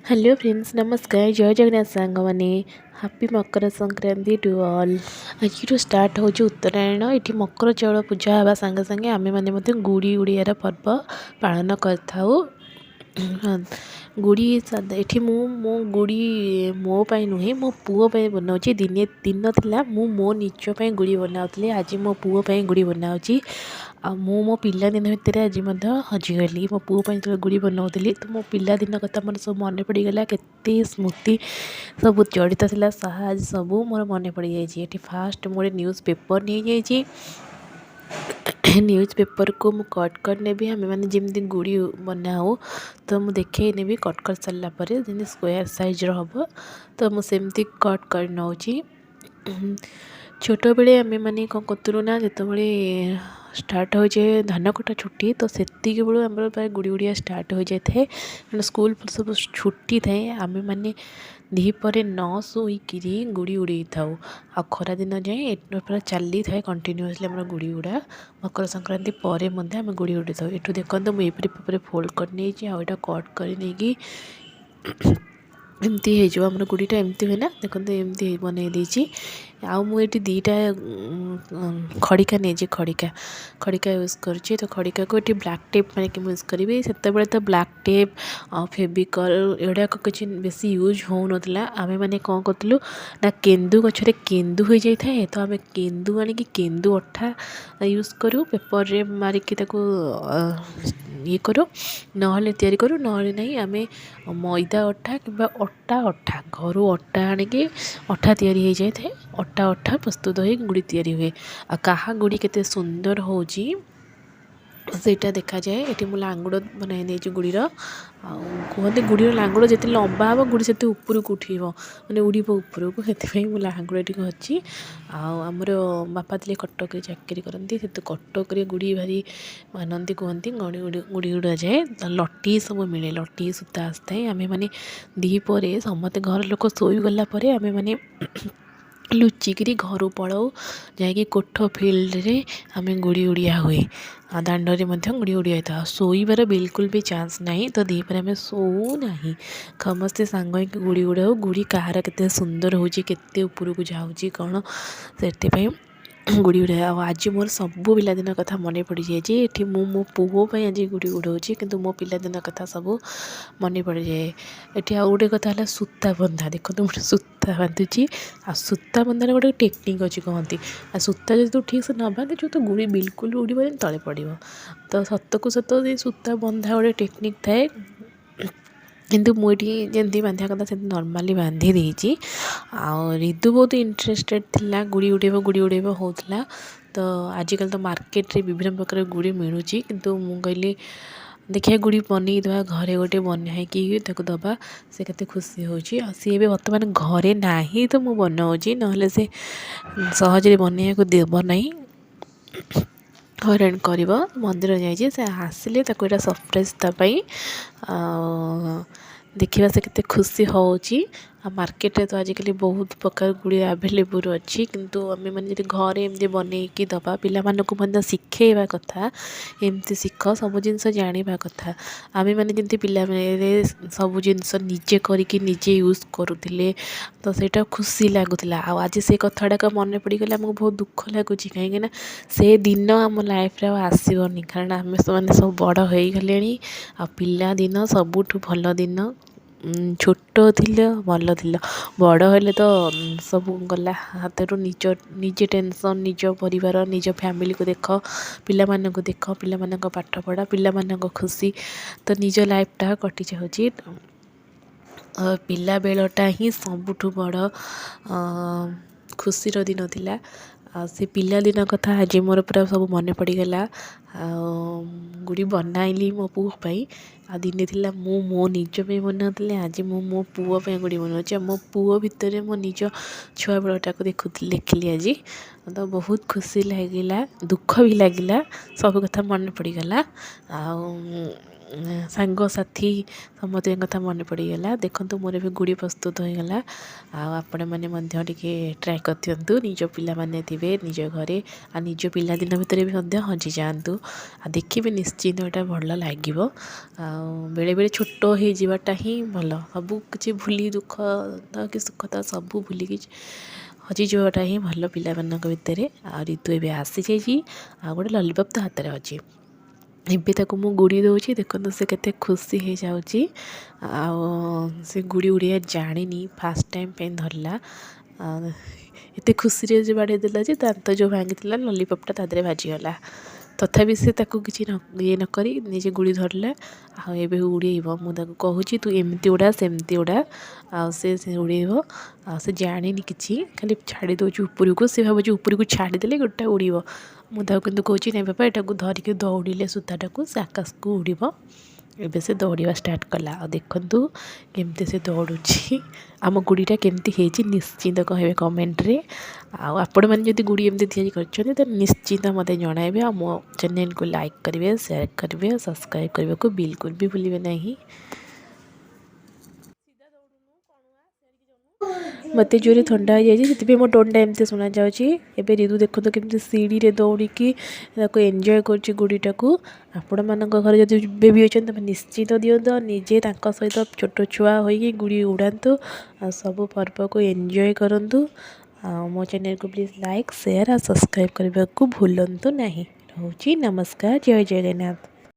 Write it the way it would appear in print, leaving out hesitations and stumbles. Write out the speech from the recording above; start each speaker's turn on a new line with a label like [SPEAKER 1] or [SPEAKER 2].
[SPEAKER 1] Hello friends नमस्कार जय जगन्नाथ सांग मैंने happy Makar Sankranti to all. आज स्टार्ट हो उत्तरायण ये मकर चाउल पूजा हवा सांगे सांगे आमे मैंने गुड़ी उड़ियार पर्व पालन करूँ। गुड़ी ये मो गुड़ी मो नुहे मो पुओ बनाऊँगी दिने दिन थिला मो निजपाई गुड़ी बनाऊली आज मो पुओ गुड़ी बनाऊँगी मो पिला दिन भितर आज हजिगली मो पुओ जो गुड़ी बनाऊली तो मो पिला दिन कथा मोर सब मन पड़गला केते स्मृति सब जड़ित था साहज सब मोर मन पड़ जाए। फास्ट मोर न्यूज़ पेपर नहीं जाइए न्यूज़ पेपर को मु कट कर नेबी आम मैंने जमी गुड़ी बनाऊ तो मुझे देखे नेबी कट कर सारापर जमी स्क्वायर साइज हम तो मुझे कट कर नौ छोट बेले आम मैंने कौन करूँ ना जो स्टार्ट हो जाए धान कटा छुट्टी तो से बेलू आम प्राय गुड़ी उड़िया स्टार्ट हो जाए स्कूल सब छुट्टी थाए आम मैंने दीपर न शोकि गुड़ी उड़े था आ खरा दिन जाए पूरा चली थाए कंटिन्यूअसली आम गुड़ी उड़ा मकर संक्रांति पर आम गुड़ी उड़ी था। ये देखो मुझे फोल्ड करनी आटा कट कर एमती होमर गुड़ीटा एमती हुए ना देखो एमती बनई देती आउ मुझे दीटा खड़िका नहीं खड़िका खड़िका यूज कर तो खड़िका को ये ब्लैक टेप मारिक यूज करी से तो ब्लैक टेप फेविकल एगुड़ाक किसी बेसी यूज हो नाला आम मैंने कौन करूँ ना केन्दु गचरे केन्दु हो जाए तो आम केन्दु आनिक केन्दु अठा यूज करूँ पेपर रे मारिक ये करूँ ना करूँ ना नहीं आम मैदा अठा कि अटा अठा घर अटा आनिकी अठा तैयारी हो जाए अटा अठा प्रस्तुत हो गुड़ी तैयारी हुए आ कहा गुड़ी केते सुंदर होची सेटा देखा जाए ये मुझे लांगुड़ बनाई देती गुड़ीर कहते गुड़ीर लांगुड़ जिते लंबा हम गुड़ी से ऊपर को उठेब मैंने उड़ ऊपर को से लांगुड़ टी अच्छी आमर बापा थे कटक चाकरी करती से कटक गुड़ी भारी मानती कहती गुड़ी उड़ा जाए लटी सब मिले लटी सूता आसता आम मैंने दीपर समस्त घर लोक शोगला आम मैंने लुचिकी घर पलाऊ जा कोठ फिल्ड रे आम गुड़ी उड़िया हुए दांडे गुड़ी उड़िया था शोबार बिल्कुल भी चान्स ना तो दीपर आम शोऊ ना समस्ते सांग गुड़ी उड़ाऊ गुड़ी कहार के सुंदर होते ऊपर को जाऊँगी कौन से गुड़ी उड़ा आज मोर सब पिलादिन कथा मन पड़ जाए ये मो पुओ आज गुड़ी उड़ाऊँगी किंतु मो पिलादिन कथा सब मन पड़ जाए। ये आउ गोटे कथा है सूता बंधा देखो मुझे सूता बांधुची आ सूता बंधार गोटे टेक्निक अच्छी कहती आ सूता जो ठीक से न बांधे तो गुड़ी बिल्कुल उड़े तले पड़ तो सत को सत सूता बंधा गोटे टेक्निक थाए किंतु मुझे जमी बांधा कथा से नॉर्मली बांधी देती रिदु बहुत इंटरेस्टेड थिला गुड़ी उड़ेब होता तो आजिकल तो मार्केट रे विभिन्न प्रकार गुड़ी मिलूँ किंतु मु कहली देखिए गुड़ी बनई दवा घरे गोटे बनाई दबा से केते खुशी हो सी बर्तमान घरे ना तो मु बनाऊँगी ना से सहजरे बनैया देव नहीं हईराण कर मंदिर जाइए से आसिले यहाँ सरप्राइज देपाई देखा से केते खुशी होची मार्केट तो आजिकल बहुत प्रकार गुड़ी आवेलेबल अच्छी किंतु आम मैंने घरे एमती बनईकी दबा पिला शिखेवा कथा एमती शिख सब जिनस जाना कथा आम मैंने जमी पिला सब जिनस निजे करके निजे यूज करुले तो सेटा खुशी लगुला आज से कथाटाक मन पड़गला आमको बहुत दुख लगुच कहीं से दिन आम लाइफ आसबनी कारण आम सब बड़ हो गले आ पिला दिन सबुठ भल दिन छोट थिल भल थिल बड़ हेले तो सब गला हाथ निज निजे टेंशन निज परिवार निज फैमिली को देख पिला मानक देख पिला मानक पाठ पढ़ा पिला मानक खुशी तो निज लाइफटा कटि जाऊँगी पिला बेलटा ही सबुठ बड़ खुशीर दिन थिला से पिला दिन कथा आज मोर पूरा सब मन पड़गला गुड़ी बनाइली मो पुओ आ दिने थिला मो निज पे बनाऊली आज मो पुओ गुड़ी बनाऊँ मो पुओ भितर मो निज छुआ बेलटा को देखिली आज तो बहुत खुशी लगिला दुख भी लगिला सब कथा मन पड़गला ସାଙ୍ଗସାଥି ସମସ୍ତଙ୍କ କଥା ମନେ ପଡ଼ିଗଲା। ଦେଖନ୍ତୁ ମୋର ଏବେ ଗୁଡ଼ି ପ୍ରସ୍ତୁତ ହୋଇଗଲା। ଆଉ ଆପଣମାନେ ମଧ୍ୟ ଟିକେ ଟ୍ରାଏ କରିଦିଅନ୍ତୁ। ନିଜ ପିଲାମାନେ ଥିବେ ନିଜ ଘରେ ଆଉ ନିଜ ପିଲାଦିନ ଭିତରେ ବି ମଧ୍ୟ ହଜିଯାଆନ୍ତୁ ଆଉ ଦେଖିବେ ନିଶ୍ଚିନ୍ତ ଏଇଟା ଭଲ ଲାଗିବ। ଆଉ ବେଳେବେଳେ ଛୋଟ ହେଇଯିବାଟା ହିଁ ଭଲ। ସବୁ କିଛି ଭୁଲି ଦୁଃଖ କି ସୁଖ ତ ସବୁ ଭୁଲିକି ହଜିଯିବାଟା ହିଁ ଭଲ ପିଲାମାନଙ୍କ ଭିତରେ। ଆଉ ରିତୁ ଏବେ ଆସିଯାଇଛି ଆଉ ଗୋଟେ ଲଲିପପ୍ ତା ହାତରେ ଅଛି। ଏବେ ତାକୁ ମୁଁ ଗୁଡ଼ି ଦେଉଛି, ଦେଖନ୍ତୁ ସେ କେତେ ଖୁସି ହେଇଯାଉଛି। ଆଉ ସେ ଗୁଡ଼ି ଉଡ଼ିଆ ଜାଣିନି, ଫାଷ୍ଟ ଟାଇମ୍ ପାଇଁ ଧରିଲା। ଏତେ ଖୁସିରେ ଯେ ବାଡ଼େଇ ଦେଲା ଯେ ଦାନ୍ତ ଯେଉଁ ଭାଙ୍ଗିଥିଲା ଲଲିପପ୍ଟା ତା ଦେହରେ ବାଜିଗଲା। ତଥାପି ସେ ତାକୁ କିଛି ଇଏ ନ କରି ନିଜେ ଗୁଡ଼ି ଧରିଲା। ଆଉ ଏବେ ଉଡ଼େଇବ। ମୁଁ ତାକୁ କହୁଛି ତୁ ଏମିତି ଉଡ଼ା ସେମିତି ଉଡ଼ା, ଆଉ ସେ ଉଡ଼େଇବ। ଆଉ ସେ ଜାଣିନି କିଛି, ଖାଲି ଛାଡ଼ି ଦେଉଛି ଉପରକୁ। ସେ ଭାବୁଛି ଉପରକୁ ଛାଡ଼ିଦେଲେ ଗୋଟା ଉଡ଼ିବ। ମୁଁ ତାକୁ କିନ୍ତୁ କହୁଛି ନାଇଁ ବାପା ଏଟାକୁ ଧରିକି ଦୌଡ଼ିଲେ ସୂତାଟାକୁ ସେ ଆକାଶକୁ ଉଡ଼ିବ। ଏବେ ସେ ଦୌଡ଼ିବା ଷ୍ଟାର୍ଟ କଲା। ଆଉ ଦେଖନ୍ତୁ କେମିତି ସେ ଦୌଡ଼ୁଛି। ଆମ ଗୁଡ଼ିଟା କେମିତି ହେଇଛି ନିଶ୍ଚିନ୍ତ କହିବେ କମେଣ୍ଟରେ। ଆଉ ଆପଣମାନେ ଯଦି ଗୁଡ଼ି ଏମିତି ତିଆରି କରିଛନ୍ତି ତ ନିଶ୍ଚିନ୍ତ ମୋତେ ଜଣାଇବେ। ଆଉ ମୋ ଚ୍ୟାନେଲକୁ ଲାଇକ୍ କରିବେ, ସେୟାର କରିବେ, ସବସ୍କ୍ରାଇବ୍ କରିବାକୁ ବିଲକୁଲ ବି ଭୁଲିବେ ନାହିଁ। ମୋତେ ଜୋରେ ଥଣ୍ଡା ହେଇଯାଇଛି, ସେଥିପାଇଁ ମୋ ଟୋନ୍ଟା ଏମିତି ଶୁଣାଯାଉଛି। ଏବେ ରିତୁ ଦେଖନ୍ତୁ କେମିତି ସିଡ଼ିରେ ଦୌଡ଼ିକି ତାକୁ ଏନ୍ଜୟ କରୁଛି ଗୁଡ଼ିଟାକୁ। ଆପଣମାନଙ୍କ ଘରେ ଯଦି ବେବି ଅଛନ୍ତି ତମେ ନିଶ୍ଚିତ ଦିଅନ୍ତୁ। ଆଉ ନିଜେ ତାଙ୍କ ସହିତ ଛୋଟ ଛୁଆ ହୋଇକି ଗୁଡ଼ି ଉଡ଼ାନ୍ତୁ ଆଉ ସବୁ ପର୍ବକୁ ଏନ୍ଜୟ କରନ୍ତୁ। ଆଉ ମୋ ଚ୍ୟାନେଲକୁ ପ୍ଲିଜ୍ ଲାଇକ୍ ସେୟାର ଆଉ ସବସ୍କ୍ରାଇବ୍ କରିବାକୁ ଭୁଲନ୍ତୁ ନାହିଁ। ରହୁଛି ନମସ୍କାର, ଜୟ ଜଗନ୍ନାଥ।